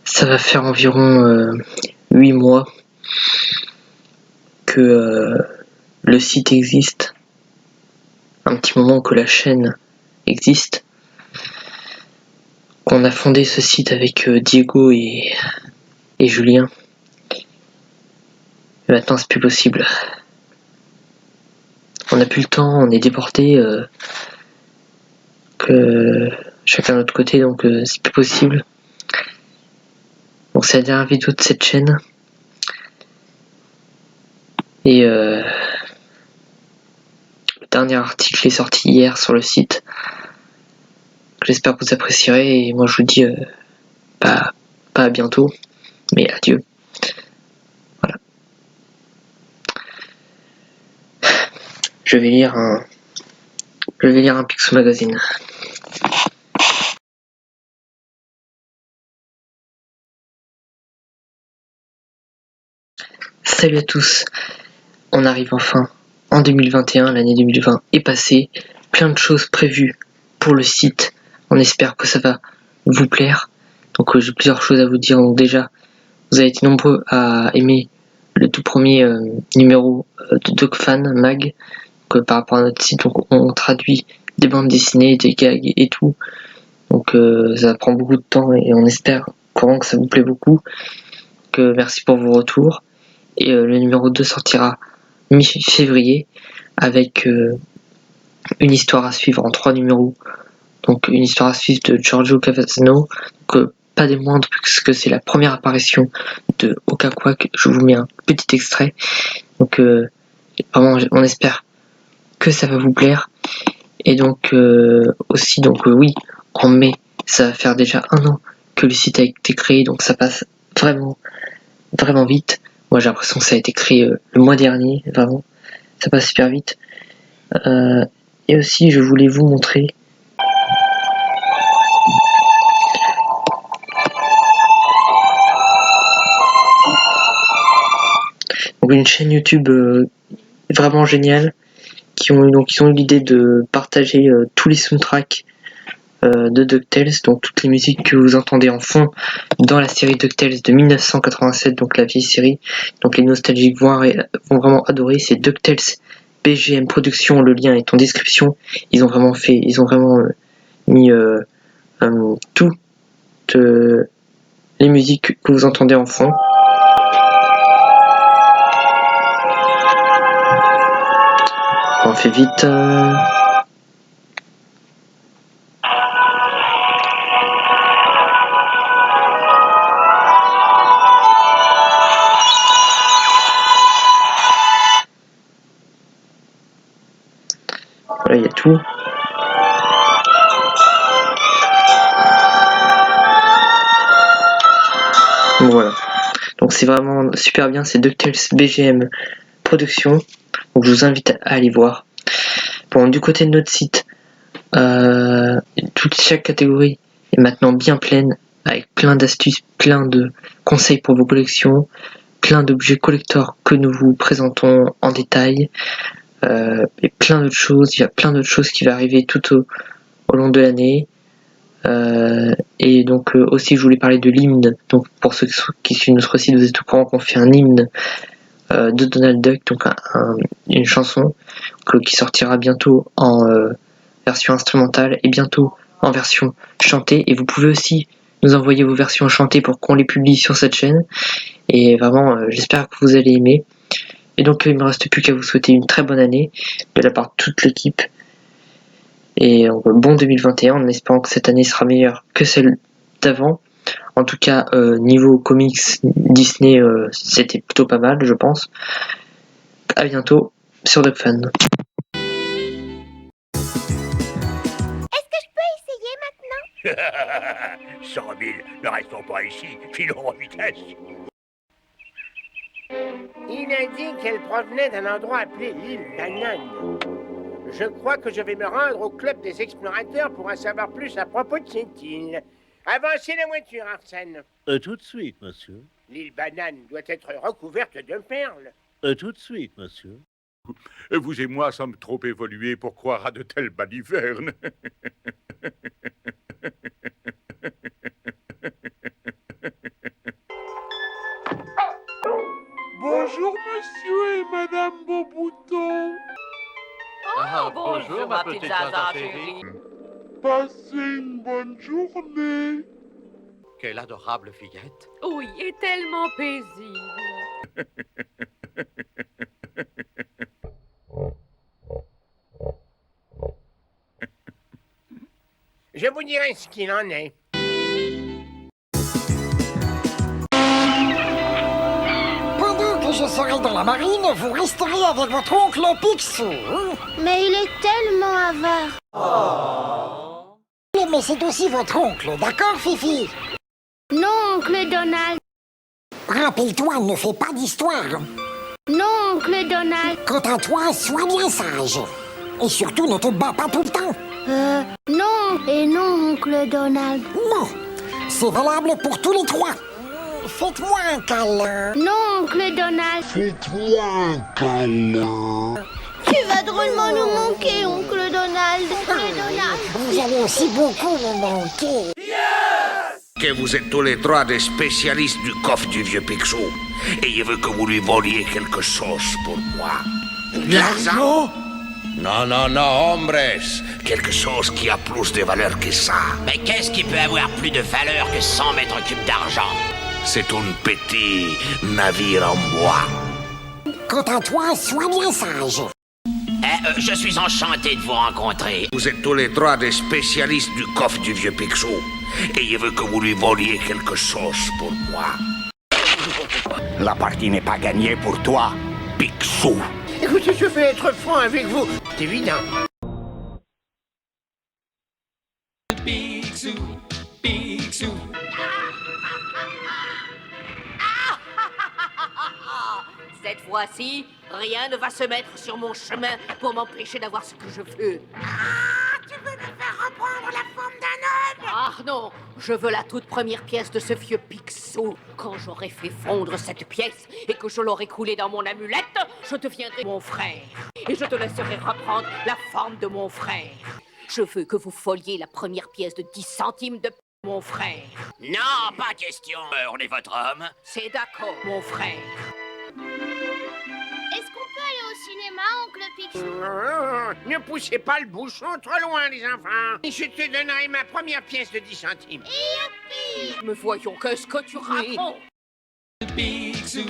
Ça va faire environ 8 mois que le site existe. Un petit moment que la chaîne existe. Qu'on a fondé ce site avec Diego et Julien. Et maintenant c'est plus possible. On n'a plus le temps, on est déporté que chacun de notre côté, donc c'est plus possible. Donc c'est la dernière vidéo de cette chaîne. Et le dernier article est sorti hier sur le site. J'espère que vous apprécierez et moi je vous dis pas à bientôt, mais adieu. Voilà. Je vais lire un Picsou Magazine. Salut à tous, on arrive enfin en 2021, l'année 2020 est passée, plein de choses prévues pour le site, on espère que ça va vous plaire. Donc j'ai plusieurs choses à vous dire. Donc déjà, vous avez été nombreux à aimer le tout premier numéro de DocFan Mag par rapport à notre site. Donc on traduit des bandes dessinées, des gags et tout. Donc ça prend beaucoup de temps et on espère vraiment que ça vous plaît beaucoup. Donc, merci pour vos retours. Et le numéro 2 sortira mi-février avec une histoire à suivre en 3 numéros. Donc une histoire à suivre de Giorgio Cavazano. Donc pas des moindres puisque c'est la première apparition de Okakwak. Je vous mets un petit extrait. Donc vraiment on espère que ça va vous plaire. Et donc aussi oui, en mai ça va faire déjà 1 an que le site a été créé, donc ça passe vraiment vite. Moi j'ai l'impression que ça a été créé le mois dernier, vraiment ça passe super vite. Et aussi je voulais vous montrer donc une chaîne YouTube vraiment géniale qui ont eu l'idée de partager tous les soundtracks de DuckTales, donc toutes les musiques que vous entendez en fond dans la série DuckTales de 1987, donc la vieille série. Donc les nostalgiques vont vraiment adorer. C'est DuckTales BGM Productions, le lien est en description. Ils ont vraiment mis toutes les musiques que vous entendez en fond. On fait vite. Voilà, il y a tout. Voilà. Donc c'est vraiment super bien, c'est DuckTales BGM Productions. Donc je vous invite à aller voir. Bon, du côté de notre site, chaque catégorie est maintenant bien pleine, avec plein d'astuces, plein de conseils pour vos collections, plein d'objets collector que nous vous présentons en détail, et plein d'autres choses. Il y a plein d'autres choses qui vont arriver tout au long de l'année. Et donc aussi je voulais parler de l'hymne. Donc pour ceux qui suivent notre site, vous êtes au courant qu'on fait un hymne de Donald Duck, donc une chanson qui sortira bientôt en version instrumentale et bientôt en version chantée. Et vous pouvez aussi nous envoyer vos versions chantées pour qu'on les publie sur cette chaîne. Et vraiment, j'espère que vous allez aimer. Et donc il ne me reste plus qu'à vous souhaiter une très bonne année de la part de toute l'équipe. Et bon 2021, en espérant que cette année sera meilleure que celle d'avant. En tout cas, niveau comics Disney, c'était plutôt pas mal, je pense. À bientôt sur DuckFan. Est-ce que je peux essayer maintenant? 100 000, ne restons pas ici, filons en vitesse. Il a dit qu'elle provenait d'un endroit appelé l'île Banane. Je crois que je vais me rendre au club des explorateurs pour en savoir plus à propos de cette île. Avancez la voiture, Arsène. Tout de suite, monsieur. L'île Banane doit être recouverte de perles. Tout de suite, monsieur. Vous et moi sommes trop évolués pour croire à de telles balivernes. Bonjour, monsieur et madame Beaubouton. Oh, bonjour, ma petite Zaza chérie. Passez une bonne journée. Quelle adorable fillette. Oui, et tellement paisible. Je vous dirai ce qu'il en est. Pendant que je serai dans la marine, vous resterez avec votre oncle Picsou. Mais il est tellement avare. Mais c'est aussi votre oncle, d'accord, Fifi? Non, oncle Donald. Rappelle-toi, ne fais pas d'histoire. Non, oncle Donald. Quant à toi, sois bien sage. Et surtout, ne te bats pas tout le temps. Non. Et non, oncle Donald. Non, c'est valable pour tous les trois. Faites-moi un câlin. Non, oncle Donald. Faites-moi un câlin. Tu vas drôlement nous manquer, oncle Donald. Oncle Donald. Vous allez aussi beaucoup me manquer. Que vous êtes tous les trois des spécialistes du coffre du vieux Picsou. Et il veut que vous lui voliez quelque chose pour moi. L'argent? Non, non, non, hombres. Quelque chose qui a plus de valeur que ça. Mais qu'est-ce qui peut avoir plus de valeur que 100 mètres cubes d'argent? C'est un petit navire en bois. Quant à toi, sois bien sage. Je suis enchanté de vous rencontrer. Vous êtes tous les trois des spécialistes du coffre du vieux Picsou. Et il veut que vous lui voliez quelque chose pour moi. La partie n'est pas gagnée pour toi, Picsou. Écoutez, je vais être franc avec vous. C'est évident. Picsou, Picsou. Cette fois-ci, rien ne va se mettre sur mon chemin pour m'empêcher d'avoir ce que je veux. Tu veux me faire reprendre la forme d'un homme? Ah non, je veux la toute première pièce de ce vieux Picsou. Quand j'aurai fait fondre cette pièce et que je l'aurai coulée dans mon amulette, je deviendrai mon frère. Et je te laisserai reprendre la forme de mon frère. Je veux que vous foliez la première pièce de 10 centimes de mon frère. Non, pas question. On est votre homme. C'est d'accord, mon frère. Est-ce qu'on peut aller au cinéma, oncle Picsou? Ne poussez pas le bouchon trop loin, les enfants. Et je te donnerai ma première pièce de 10 centimes. Mais voyons, qu'est-ce que tu racontes? Picsou,